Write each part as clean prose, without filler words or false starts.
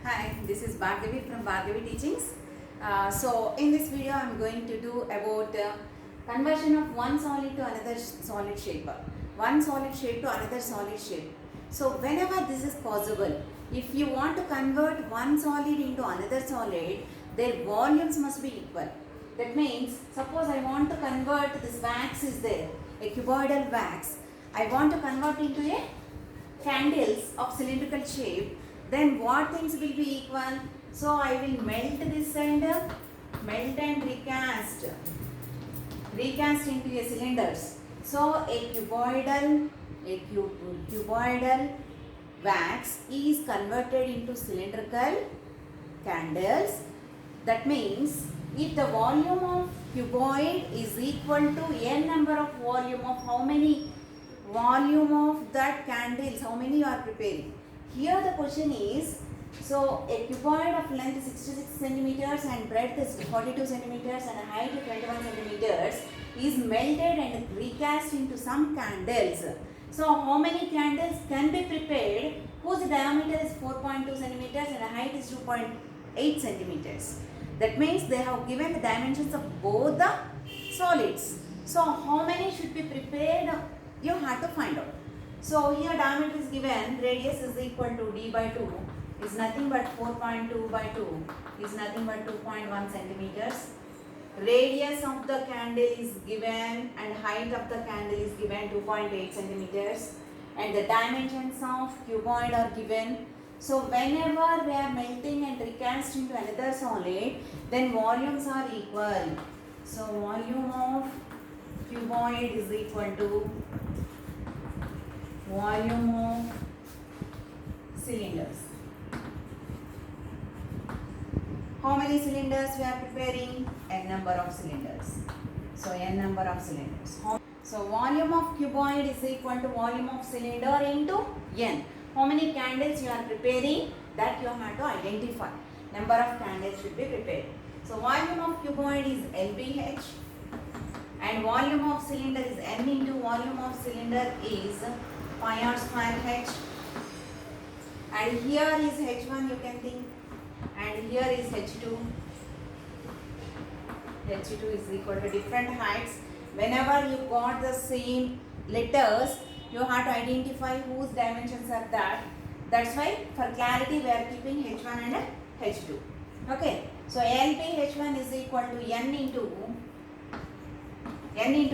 Hi, this is Bhargavi from Bhargavi Teachings. So in this video I am going to do about conversion of one solid to another solid shape. One solid shape to another solid shape. So whenever this is possible, if you want to convert one solid into another solid, their volumes must be equal. That means, suppose I want to convert this wax is there, a cuboidal wax. I want to convert into a candles of cylindrical shape, then what things will be equal? So I will melt this and recast into a cylinders. So a cuboidal wax is converted into cylindrical candles. That means if the volume of cuboid is equal to n number of volume of how many volume of that candles, how many you are preparing. Here the question is, so a cuboid of length 66 centimeters and breadth is 42 centimeters and height 21 centimeters is melted and recast into some candles. So how many candles can be prepared whose diameter is 4.2 centimeters and height is 2.8 centimeters. That means they have given the dimensions of both the solids. So how many should be prepared? You have to find out. So here diameter is given, radius is equal to d by 2 is nothing but 4.2 by 2 is nothing but 2.1 centimeters. Radius of the candle is given and height of the candle is given 2.8 centimeters and the dimensions of cuboid are given. So whenever they are melting and recast into another solid, then volumes are equal. So volume of cuboid is equal to volume of cylinders. How many cylinders we are preparing? N number of cylinders. So n number of cylinders. So volume of cuboid is equal to volume of cylinder into n. How many candles you are preparing? That you have to identify. Number of candles should be prepared. So volume of cuboid is LBH and volume of cylinder is n into volume of cylinder is pi r square h, and here is h1 you can think, and here is h2. h2 is equal to different heights. Whenever you got the same letters, you have to identify whose dimensions are that. That's why for clarity we are keeping h1 and h2. Okay, so LBH1 is equal to n into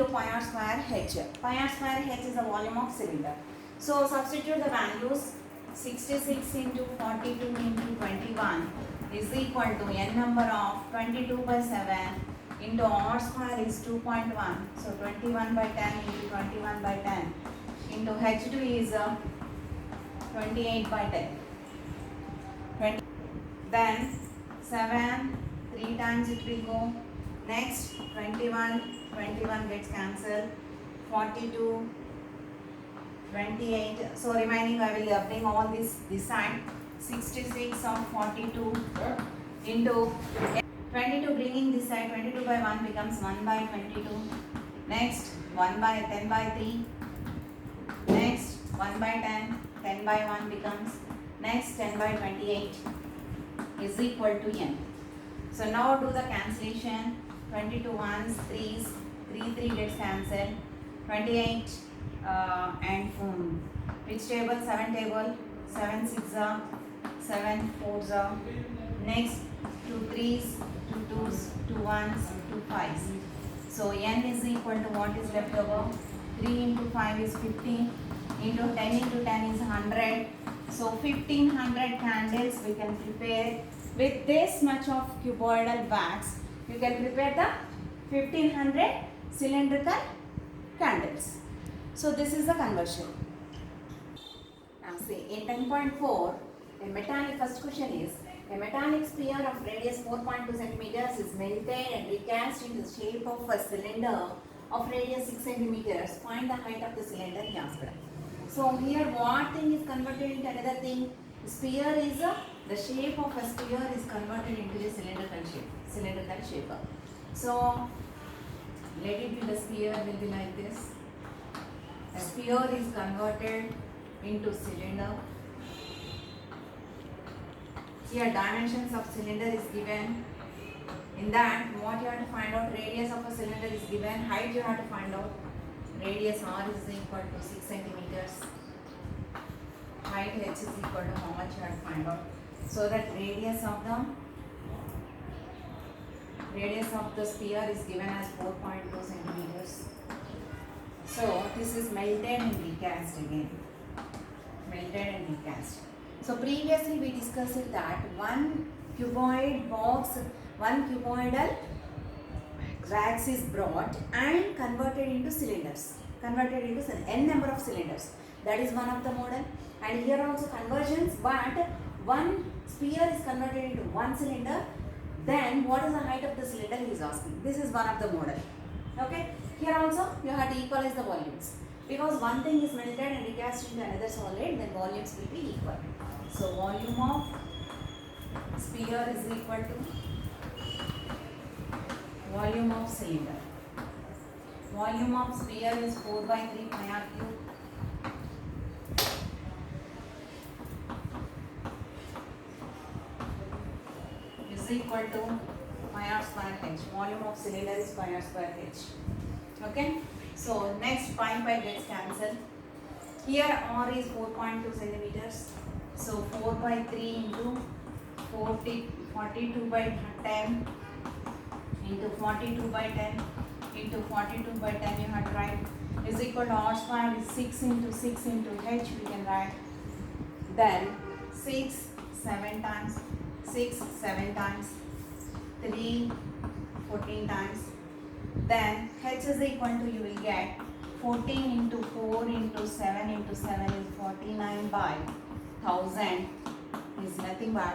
pi r square h. Pi r square h is the volume of cylinder. So substitute the values. 66 into 42 into 21 is equal to n number of 22 by 7 into r square is 2.1. So 21 by 10 into 21 by 10 into h2 is 28 by 10. 20. Then 7 3 times it will go. Next 21 gets cancelled. 42 28. So remaining I will bring all this side. 66 of 42 into 22 bringing this side. 22 by 1 becomes 1 by 22. Next 1 by 10 by 3. Next 1 by 10. 10 by 1 becomes. Next 10 by 28 is equal to n. So now do the cancellation. 22 ones, 3's, 3 gets cancelled. 28 and which table? 7 table. 7 6 are 7 4s are. Next 2 3's, 2 2's, 2 1's, 2 5's. So n is equal to what is left over? 3 into 5 is 15 into 10 into 10 is 100. So 1500 candles we can prepare with this much of cuboidal wax. You can prepare the 1500 cylindrical candles. So this is the conversion. Now see, in 10.4, a metallic, first question is, a metallic sphere of radius 4.2 centimeters is melted and recast into the shape of a cylinder of radius 6 centimeters. Find the height of the cylinder he asked. So here what thing is converted into another thing? Sphere is the shape of a sphere is converted into the cylindrical shape. So let it be the sphere will be like this. A sphere is converted into cylinder. Here dimensions of cylinder is given. In that, what you have to find out, radius of a cylinder is given, height you have to find out. Radius R is equal to 6 centimeters. Height H is equal to how much you have to find out. So that radius of the sphere is given as 4.2 centimeters. So this is melted and recast again. Melted and recast. So previously we discussed that one cuboidal wax is brought and converted into cylinders. Converted into n number of cylinders. That is one of the model. And here also conversions, but one sphere is converted into one cylinder. Then what is the height of the cylinder he is asking. This is one of the model. Okay. Here also you have to equalize the volumes. Because one thing is melted and recast into another solid, then volumes will be equal. So volume of sphere is equal to volume of cylinder. Volume of sphere is 4 by 3 pi r cube. Is equal to pi r square h. Volume of cylinder is pi r square h. Okay. So next pi gets cancelled. Here r is 4.2 centimeters. So 4 by 3 into 42 by 10 into 42 by 10 into 42 by 10 you have to write is equal to r square is 6 into 6 into h we can write. Then 6 7 times 6 7 times 3 14 times. Then h is equal to you will get 14 into 4 into 7 into 7 is 49 by 1000 is nothing but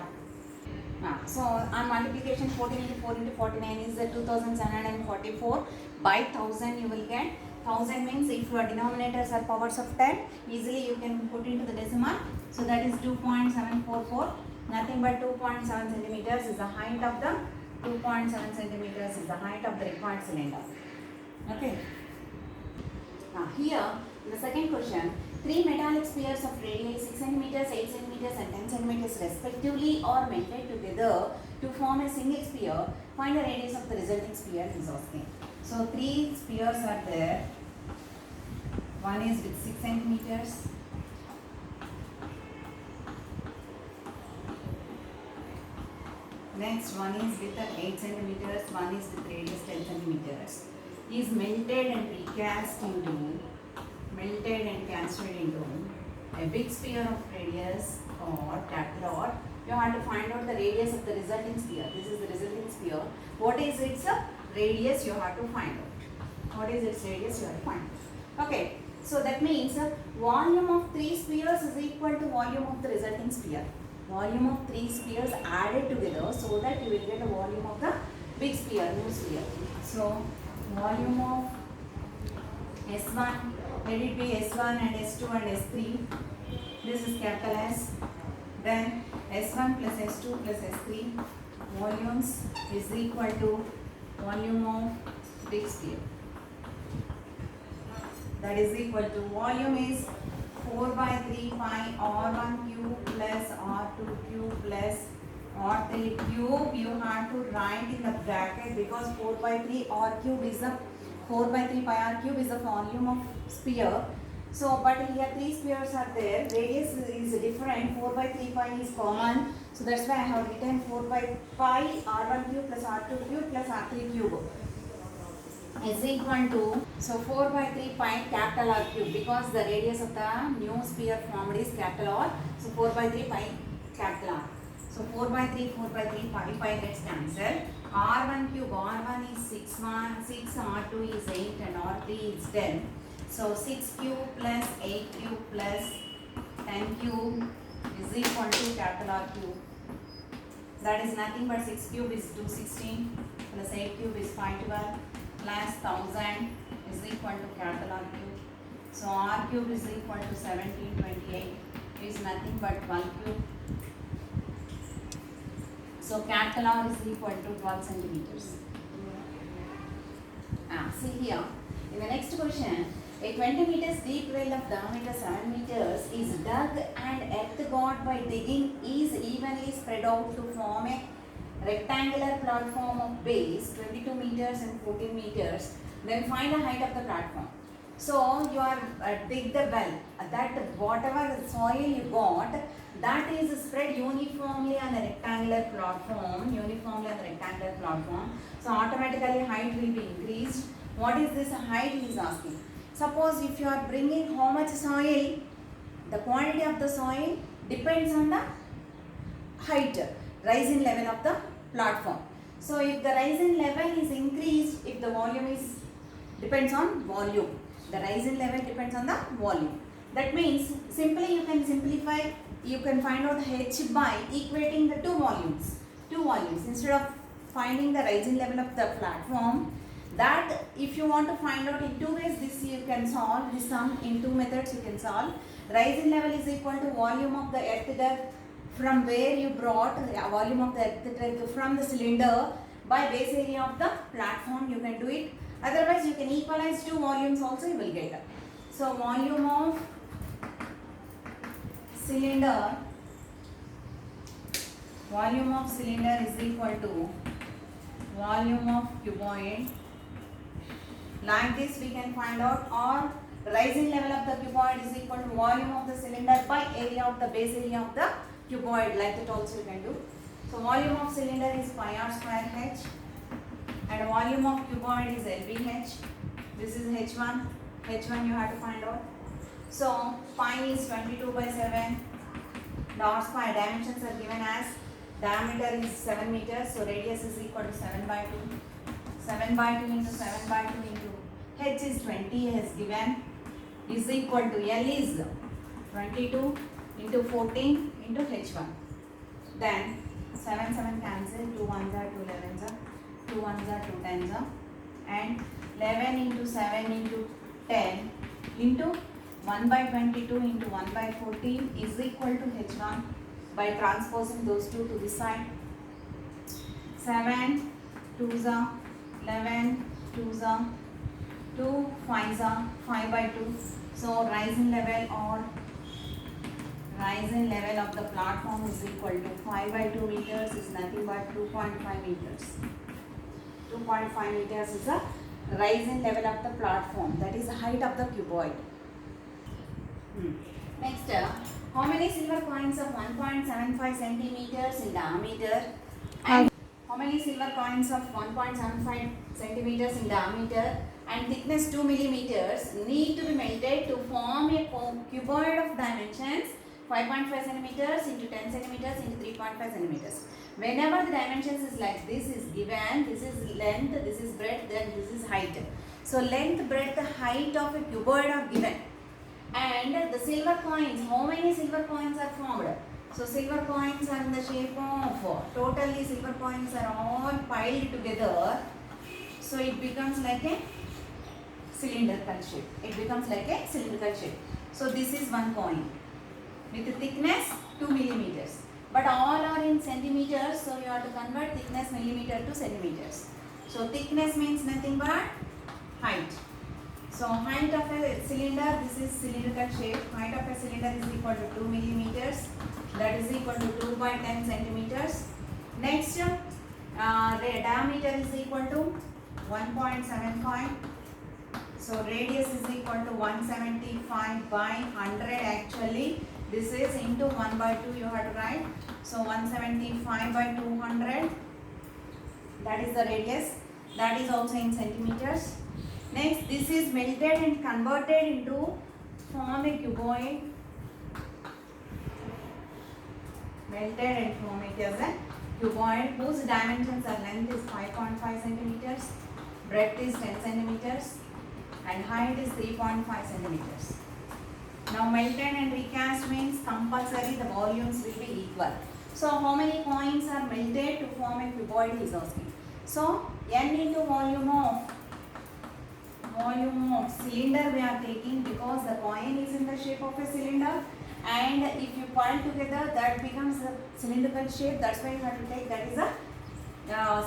so on multiplication 14 into 4 into 49 is 2744 by 1000 you will get. 1000 means if your denominators are powers of 10 easily you can put into the decimal. So that is 2.744, nothing but 2.7 centimeters is the height of the 2.7 centimeters is the height of the required cylinder. Okay. Now here in the second question, three metallic spheres of radius 6 centimeters, 8 centimeters and 10 centimeters respectively are melted together to form a single sphere. Find the radius of the resulting sphere is asking. So three spheres are there. One is with 6 centimeters. Next one is with 8 centimeters, one is with radius 10 centimeters. Is melted and recast into a big sphere of radius or capital R. You have to find out the radius of the resulting sphere. This is the resulting sphere. What is its radius you have to find out. What is its radius you have to find out. Okay. So that means volume of three spheres is equal to volume of the resulting sphere. Volume of three spheres added together so that you will get a volume of the big sphere, new sphere. So volume of S1, let it be S1 and S2 and S3. This is capital S. Then S1 plus S2 plus S3 volumes is equal to volume of big sphere. That is equal to volume is 4 by 3 pi R1 cube plus R2 cube plus R3 cube. You have to write in the bracket because 4 by 3 R cube is the 4 by 3 pi R cube is the volume of sphere. So, but here three spheres are there. Radius is different. 4 by 3 pi is common. So that's why I have written 4 by pi R1 cube plus R2 cube plus R3 cube is equal to, so 4 by 3 pi capital R cube because the radius of the new sphere formed is capital R. So 4 by 3 pi capital R. So 4 by 3 pi gets cancelled. R1 cube, R1 is 6, R2 is 8 and R3 is 10. So 6 cube plus 8 cube plus 10 cube is equal to capital R cube. That is nothing but 6 cube is 216 plus 8 cube is 512 plus 1000 is equal to capital R cube. So R cube is equal to 1728 is nothing but 12 cube. So capital R is equal to 12 centimeters. See here, in the next question, A 20 meters deep well of diameter 7 meters is dug and earth got by digging is evenly spread out to form a rectangular platform of base 22 meters and 14 meters. Then find the height of the platform. So you are dig the well, that whatever soil you got, that is spread uniformly on a rectangular platform, So automatically height will be increased. What is this height he is asking? Suppose if you are bringing how much soil, the quantity of the soil depends on the height, rising level of the platform. So if the rising level is increased, if the volume is depends on volume. The rising level depends on the volume. That means simply you can simplify, you can find out h by equating the two volumes. Instead of finding the rising level of the platform, that if you want to find out in two ways, this you can solve this sum in two methods you can solve. Rising level is equal to volume of the earth dug from where you brought volume of the earth dug from the cylinder by base area of the platform, you can do it. Otherwise, you can equalize two volumes also, you will get it. So, volume of cylinder is equal to volume of cuboid. Like this we can find out, or rising level of the cuboid is equal to volume of the cylinder by area of the base area of the cuboid. Like that also you can do. So, volume of cylinder is pi r square h. And volume of cuboid is LBH. This is H1. H1 you have to find out. So pi is 22 by 7. The r square dimensions are given as diameter is 7 meters. So radius is equal to 7 by 2. 7 by 2 into 7 by 2 into h is 20 as given is equal to L is 22 into 14 into H1. Then 7 cancel. 2 1s are 2 11s are. 2 1s are 2 10s are, and 11 into 7 into 10 into 1 by 22 into 1 by 14 is equal to H1 by transposing those two to this side. 7 2s are 11, 2s are 2, 5s are 5 by 2. So rising level of the platform is equal to 5 by 2 meters is nothing but 2.5 meters. 2.5 meters is the rising level of the platform, that is the height of the cuboid. Next, how many silver coins of 1.75 centimeters in diameter and how many silver coins of 1.75 centimeters in diameter and thickness 2 millimeters need to be melted to form a cuboid of dimensions 5.5 centimeters into 10 centimeters into 3.5 centimeters. Whenever the dimensions is like this is given, this is length, this is breadth, then this is height. So length, breadth, height of a cuboid are given. And the silver coins, how many silver coins are formed? So silver coins are in the shape of, totally silver coins are all piled together. So it becomes like a cylindrical shape. So this is one coin with a thickness 2 millimeters. But all are in centimeters, so you have to convert thickness millimeter to centimeters. So thickness means nothing but height. So height of a cylinder, this is cylindrical shape. Height of a cylinder is equal to 2 millimeters. That is equal to 2 by 10 centimeters. Next, diameter is equal to 1.75. So radius is equal to 175 by 100 actually. This is into 1 by 2 you have to write. So 175 by 200, that is the radius. That is also in centimeters. Next, this is melted and converted into form a cuboid. Melted and form it as a cuboid whose dimensions are length is 5.5 centimeters, breadth is 10 centimeters, and height is 3.5 centimeters. Now melted and recast means compulsory the volumes will be equal. So how many coins are melted to form a cuboid he is asking. So n into volume of cylinder we are taking because the coin is in the shape of a cylinder, and if you pile together that becomes a cylindrical shape. That's why you have to take that is a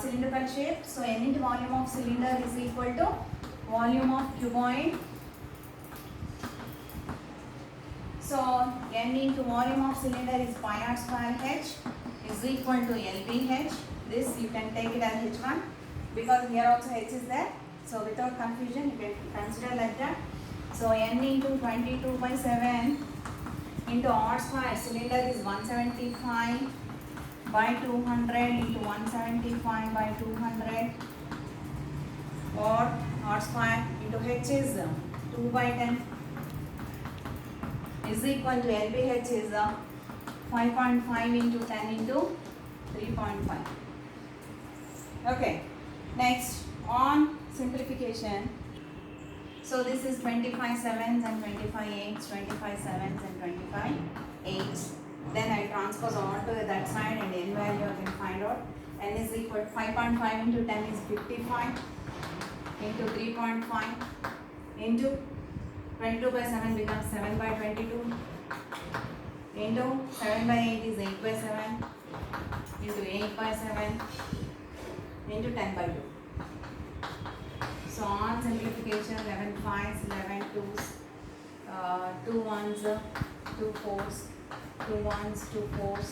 cylindrical shape. So n into volume of cylinder is equal to volume of cuboid So N into volume of cylinder is pi r square H is equal to LBH. This you can take it as H1 because here also H is there. So without confusion you can consider like that. So N into 22 by 7 into R square, cylinder is 175 by 200 into 175 by 200, or R square into H is 2 by 10 is equal to LBH is 5.5 into 10 into 3.5. Okay, next on simplification. So this is 25 sevens and 25 eights, 25 sevens and 25 eights. Then I transpose all to that side and n value I can find out. N is equal to 5.5 into 10 is 55 into 3.5 into 22 by 7 becomes 7 by 22 into 7 by 8 is 8 by 7 into 8 by 7 into 10 by 2. So on simplification, 11 5s, 11 2s, 2 1s, 2 4s, 2 1s, 2 4s,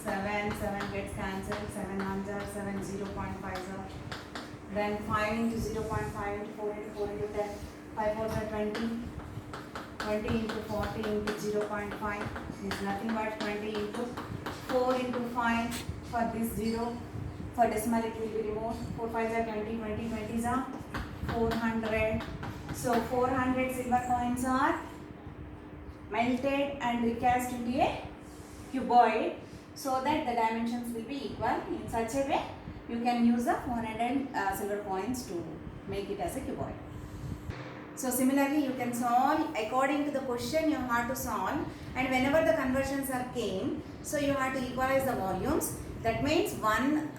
7 gets cancelled, 7 1s are 7 0.5s are. Then 5 into 0.5 into 4 into 4 into 10, 5 4s are 20, 20 into 40 into 0.5 is nothing but 20 into 4 into 5 for this 0, for decimal it will be removed, 4 5s are 20, 20 20s are 400. So 400 silver coins are melted and recast into a cuboid so that the dimensions will be equal. In such a way you can use the 400 silver coins to make it as a cuboid. So similarly you can solve according to the question you have to solve, and whenever the conversions are came, so you have to equalize the volumes. That means one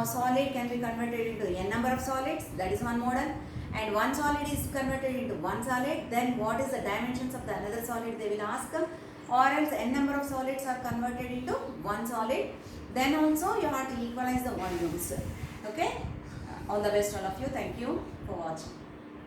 solid can be converted into n number of solids, that is one model, and one solid is converted into one solid, then what is the dimensions of the another solid they will ask, or else n number of solids are converted into one solid, then also you have to equalize the volumes. Okay, all the best all of you. Thank you for watching.